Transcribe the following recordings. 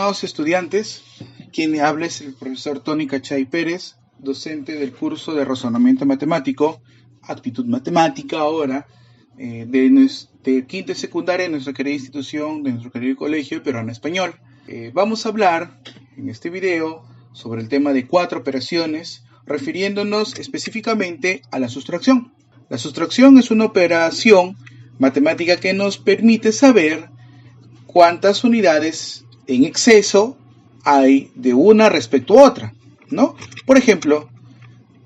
estimados estudiantes, quien habla es el profesor Tony Cachay Pérez, docente del curso de razonamiento matemático, aptitud matemática ahora, de quinta y secundaria en nuestra querida institución, de nuestro querido colegio peruano español. Vamos a hablar en este video sobre el tema de 4 operaciones, refiriéndonos específicamente a la sustracción. La sustracción es una operación matemática que nos permite saber cuántas unidades en exceso hay de una respecto a otra, ¿no? Por ejemplo,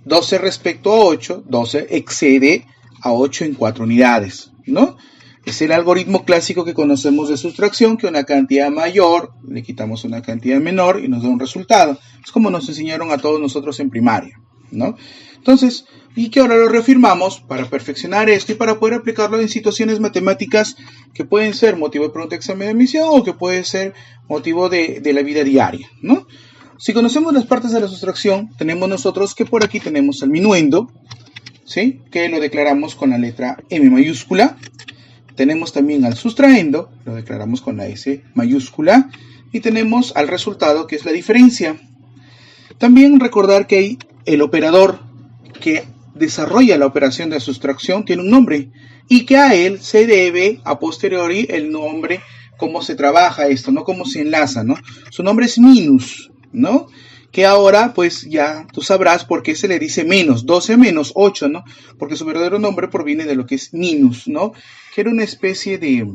12 respecto a 8, 12 excede a 8 en 4 unidades, ¿no? Es el algoritmo clásico que conocemos de sustracción, que una cantidad mayor le quitamos una cantidad menor y nos da un resultado. Es como nos enseñaron a todos nosotros en primaria, ¿no? Entonces, y que ahora lo reafirmamos para perfeccionar esto y para poder aplicarlo en situaciones matemáticas que pueden ser motivo de pregunta de examen de admisión o que puede ser motivo de la vida diaria, ¿no? Si conocemos las partes de la sustracción, tenemos nosotros que por aquí tenemos al minuendo, ¿sí? Que lo declaramos con la letra M mayúscula. Tenemos también al sustraendo, lo declaramos con la S mayúscula. Y tenemos al resultado, que es la diferencia. También recordar que hay el operador que desarrolla la operación de sustracción tiene un nombre y que a él se debe a posteriori el nombre, cómo se trabaja esto, ¿no? Cómo se enlaza, ¿no? Su nombre es minus, ¿no? Que ahora pues ya tú sabrás por qué se le dice menos, 12 menos 8, ¿no? Porque su verdadero nombre proviene de lo que es minus, ¿no? Que era una especie de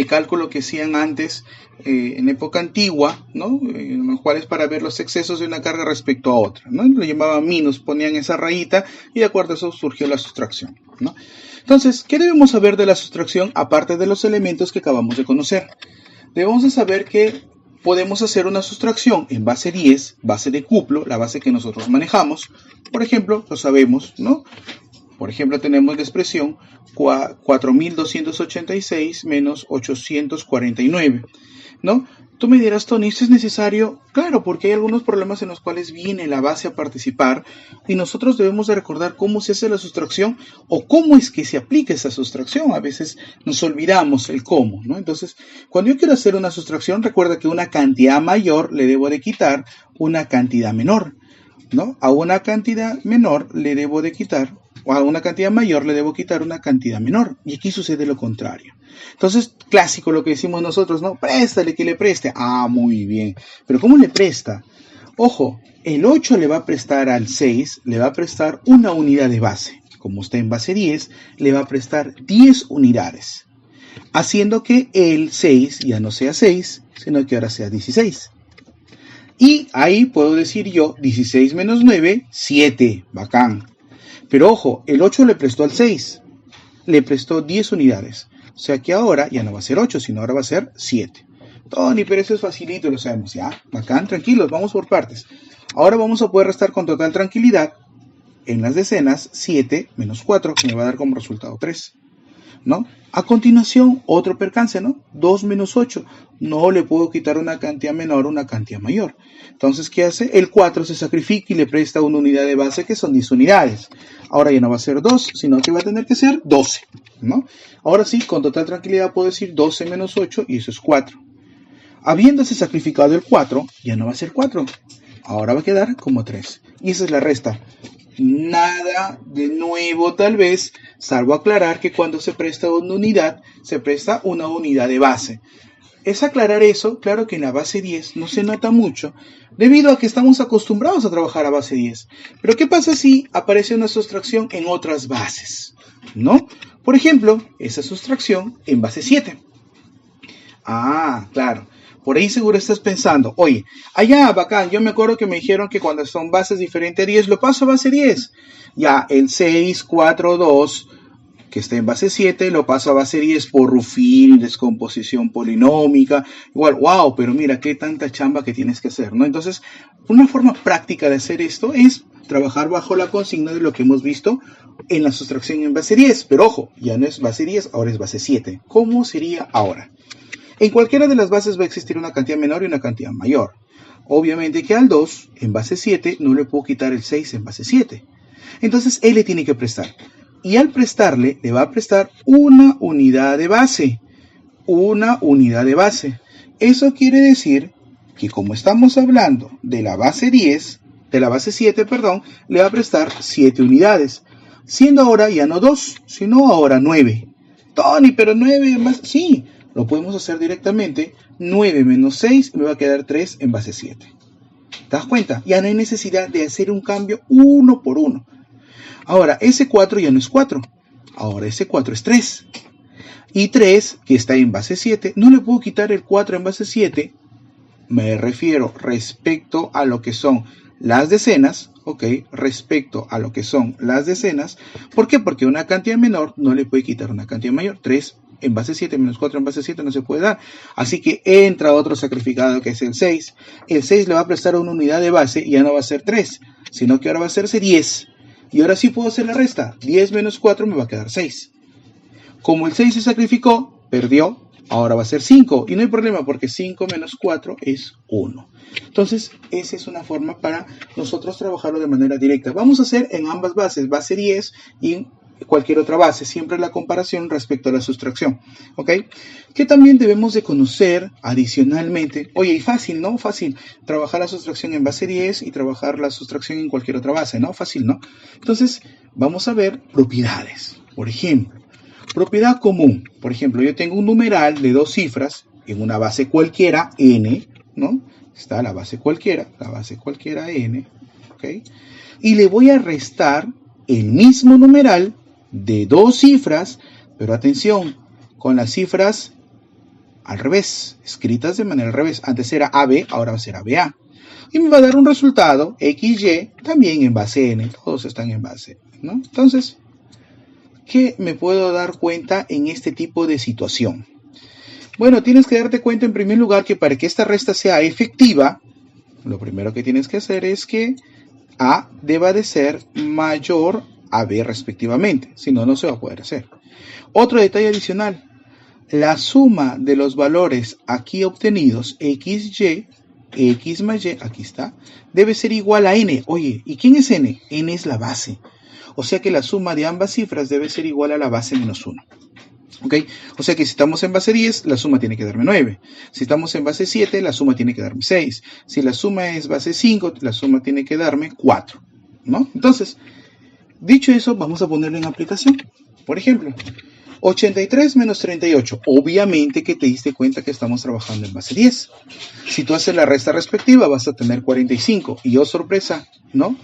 cálculo que hacían antes en época antigua, ¿no? En los cuales para ver los excesos de una carga respecto a otra, ¿no? Lo llamaban minus, ponían esa rayita y de acuerdo a eso surgió la sustracción, ¿no? Entonces, ¿qué debemos saber de la sustracción aparte de los elementos que acabamos de conocer? Debemos de saber que podemos hacer una sustracción en base 10, base de cuplo, la base que nosotros manejamos. Por ejemplo, lo sabemos, ¿no? Por ejemplo, tenemos la expresión 4.286 menos 849, ¿no? Tú me dirás, Tony, ¿esto es necesario? Claro, porque hay algunos problemas en los cuales viene la base a participar y nosotros debemos de recordar cómo se hace la sustracción o cómo es que se aplica esa sustracción. A veces nos olvidamos el cómo, ¿no? Entonces, cuando yo quiero hacer una sustracción, recuerda que una cantidad mayor le debo de quitar una cantidad menor, ¿no? A una cantidad menor le debo de quitar, o a una cantidad mayor le debo quitar una cantidad menor. Y aquí sucede lo contrario. Entonces, clásico lo que decimos nosotros, ¿no? Préstale que le preste. Ah, muy bien. Pero ¿cómo le presta? Ojo, el 8 le va a prestar al 6, le va a prestar una unidad de base. Como está en base 10, le va a prestar 10 unidades. Haciendo que el 6 ya no sea 6, sino que ahora sea 16. Y ahí puedo decir yo, 16 menos 9, 7. Bacán. Pero ojo, el 8 le prestó al 6. Le prestó 10 unidades. O sea que ahora ya no va a ser 8, sino ahora va a ser 7. Tony, pero eso es facilito, lo sabemos. Ya, bacán, tranquilos, vamos por partes. Ahora vamos a poder restar con total tranquilidad en las decenas 7 menos 4, que me va a dar como resultado 3. ¿No? A continuación, otro percance, ¿no? 2 menos 8. No le puedo quitar una cantidad menor a una cantidad mayor. Entonces, ¿qué hace? El 4 se sacrifica y le presta una unidad de base que son 10 unidades. Ahora ya no va a ser 2, sino que va a tener que ser 12, ¿no? Ahora sí, con total tranquilidad puedo decir 12 menos 8 y eso es 4. Habiéndose sacrificado el 4, ya no va a ser 4. Ahora va a quedar como 3. Y esa es la resta. Nada de nuevo tal vez, salvo aclarar que cuando se presta una unidad, se presta una unidad de base. Es aclarar eso, claro que en la base 10 no se nota mucho, debido a que estamos acostumbrados a trabajar a base 10. Pero ¿qué pasa si aparece una sustracción en otras bases? ¿No? Por ejemplo, esa sustracción en base 7. Ah, claro. Por ahí seguro estás pensando, oye, allá, bacán, yo me acuerdo que me dijeron que cuando son bases diferentes a 10, lo paso a base 10. Ya, el 6, 4, 2, que está en base 7, lo paso a base 10 por Ruffin, descomposición polinómica. Igual, wow, pero mira, qué tanta chamba que tienes que hacer, ¿no? Entonces, una forma práctica de hacer esto es trabajar bajo la consigna de lo que hemos visto en la sustracción en base 10. Pero ojo, ya no es base 10, ahora es base 7. ¿Cómo sería ahora? En cualquiera de las bases va a existir una cantidad menor y una cantidad mayor. Obviamente que al 2, en base 7, no le puedo quitar el 6 en base 7. Entonces, él le tiene que prestar. Y al prestarle, le va a prestar una unidad de base. Una unidad de base. Eso quiere decir que como estamos hablando de la base 10, de la base 7, perdón, le va a prestar 7 unidades. Siendo ahora ya no 2, sino ahora 9. Tony, pero 9 más... Sí, lo podemos hacer directamente. 9 menos 6 me va a quedar 3 en base 7. ¿Te das cuenta? Ya no hay necesidad de hacer un cambio uno por uno. Ahora, ese 4 ya no es 4. Ahora ese 4 es 3. Y 3, que está en base 7, no le puedo quitar el 4 en base 7. Me refiero respecto a lo que son las decenas, ¿ok? Respecto a lo que son las decenas. ¿Por qué? Porque una cantidad menor no le puede quitar una cantidad mayor. 3 en base 7 menos 4 en base 7 no se puede dar. Así que entra otro sacrificado que es el 6. El 6 le va a prestar una unidad de base y ya no va a ser 3, sino que ahora va a hacerse 10. Y ahora sí puedo hacer la resta. 10 menos 4 me va a quedar 6. Como el 6 se sacrificó, perdió. Ahora va a ser 5 y no hay problema porque 5 menos 4 es 1. Entonces, esa es una forma para nosotros trabajarlo de manera directa. Vamos a hacer en ambas bases, base 10 y cualquier otra base, siempre la comparación respecto a la sustracción. ¿Ok? Que también debemos de conocer adicionalmente, oye, y fácil, ¿no? Fácil, trabajar la sustracción en base 10 y trabajar la sustracción en cualquier otra base, ¿no? Fácil, ¿no? Entonces, vamos a ver propiedades. Por ejemplo, propiedad común. Por ejemplo, yo tengo un numeral de 2 cifras en una base cualquiera, n, ¿no? Está la base cualquiera n, ¿ok? Y le voy a restar el mismo numeral de 2 cifras, pero atención, con las cifras al revés, escritas de manera al revés. Antes era AB, ahora va a ser ABA. Y me va a dar un resultado, XY, también en base n, todos están en base, ¿no? Entonces, ¿qué me puedo dar cuenta en este tipo de situación? Bueno, tienes que darte cuenta en primer lugar que para que esta resta sea efectiva, lo primero que tienes que hacer es que A deba de ser mayor a B respectivamente, si no, no se va a poder hacer. Otro detalle adicional, la suma de los valores aquí obtenidos, XY, X más Y, aquí está, debe ser igual a N. Oye, ¿y quién es N? N es la base. O sea que la suma de ambas cifras debe ser igual a la base menos 1. ¿Ok? O sea que si estamos en base 10, la suma tiene que darme 9. Si estamos en base 7, la suma tiene que darme 6. Si la suma es base 5, la suma tiene que darme 4. ¿No? Entonces, dicho eso, vamos a ponerlo en aplicación. Por ejemplo, 83 menos 38. Obviamente que te diste cuenta que estamos trabajando en base 10. Si tú haces la resta respectiva, vas a tener 45. Y oh, sorpresa, ¿no?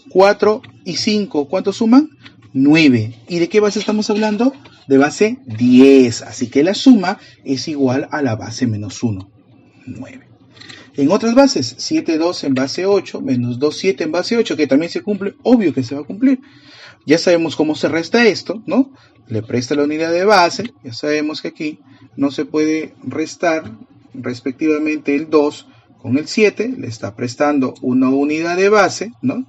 4 y 5, ¿cuánto suman? 9. ¿Y de qué base estamos hablando? De base 10. Así que la suma es igual a la base menos 1, 9. En otras bases, 7, 2 en base 8, menos 2, 7 en base 8, que también se cumple, obvio que se va a cumplir. Ya sabemos cómo se resta esto, ¿no? Le presta la unidad de base, ya sabemos que aquí no se puede restar respectivamente el 2 con el 7, le está prestando una unidad de base, ¿no?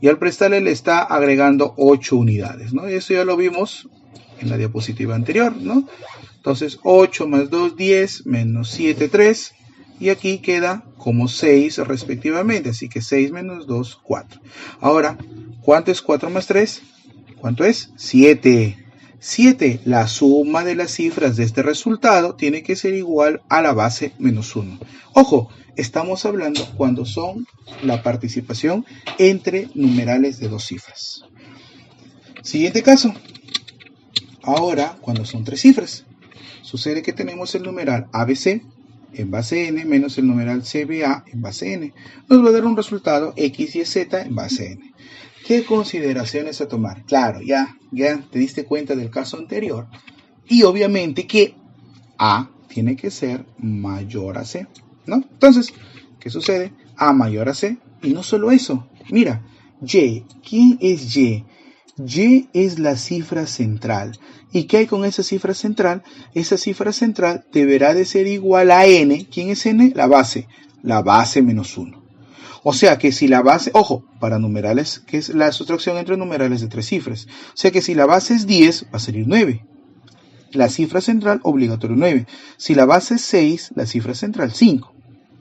Y al prestarle le está agregando 8 unidades, ¿no? Eso ya lo vimos en la diapositiva anterior, ¿no? Entonces 8 más 2, 10, menos 7, 3. Y aquí queda como 6 respectivamente. Así que 6 menos 2, 4. Ahora, ¿cuánto es 4 más 3? ¿Cuánto es? 7. 7. La suma de las cifras de este resultado tiene que ser igual a la base menos 1. Ojo, estamos hablando cuando son la participación entre numerales de 2 cifras. Siguiente caso. Ahora, cuando son 3 cifras, sucede que tenemos el numeral ABC en base n menos el numeral CBA en base n. Nos va a dar un resultado X y Z en base n. ¿Qué consideraciones a tomar? Claro, ya te diste cuenta del caso anterior. Y obviamente que A tiene que ser mayor a C, ¿no? Entonces, ¿qué sucede? A mayor a C. Y no solo eso. Mira, Y. ¿Quién es Y? Y es la cifra central. ¿Y qué hay con esa cifra central? Esa cifra central deberá de ser igual a n. ¿Quién es n? La base menos 1. O sea que si la base, ojo, para numerales, que es la sustracción entre numerales de 3 cifras. O sea que si la base es 10, va a salir 9. La cifra central obligatorio 9. Si la base es 6, la cifra central 5,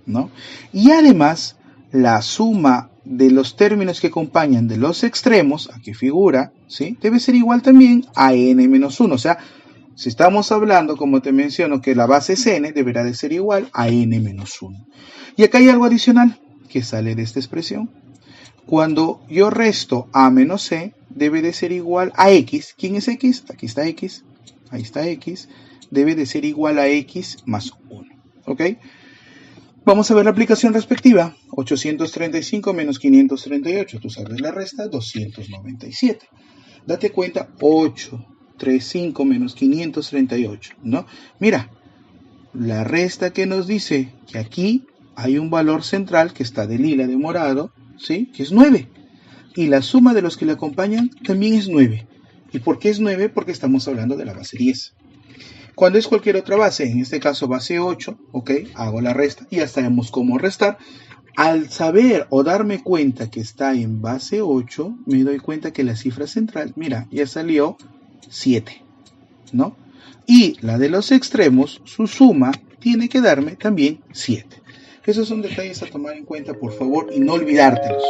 ¿no? Y además, la suma de los términos que acompañan de los extremos, aquí figura, ¿sí? Debe ser igual también a n menos 1. O sea, Si estamos hablando, como te menciono, que la base es n, deberá de ser igual a n menos 1. Y acá hay algo adicional que sale de esta expresión. Cuando yo resto a menos c, debe de ser igual a x. ¿Quién es x? Aquí está x. Ahí está x. Debe de ser igual a x más 1. ¿Ok? Vamos a ver la aplicación respectiva. 835 menos 538. Tú sabes la resta, 297. Date cuenta, 835 menos 538, ¿no? Mira, la resta que nos dice que aquí hay un valor central que está de lila, de morado, ¿sí? Que es 9. Y la suma de los que le acompañan también es 9. ¿Y por qué es 9? Porque estamos hablando de la base 10. Cuando es cualquier otra base, en este caso base 8, ¿ok? Hago la resta y ya sabemos cómo restar. Al saber o darme cuenta que está en base 8, me doy cuenta que la cifra central, mira, ya salió 7, ¿no? Y la de los extremos, su suma, tiene que darme también 7. Esos son detalles a tomar en cuenta, por favor, y no olvidártelos.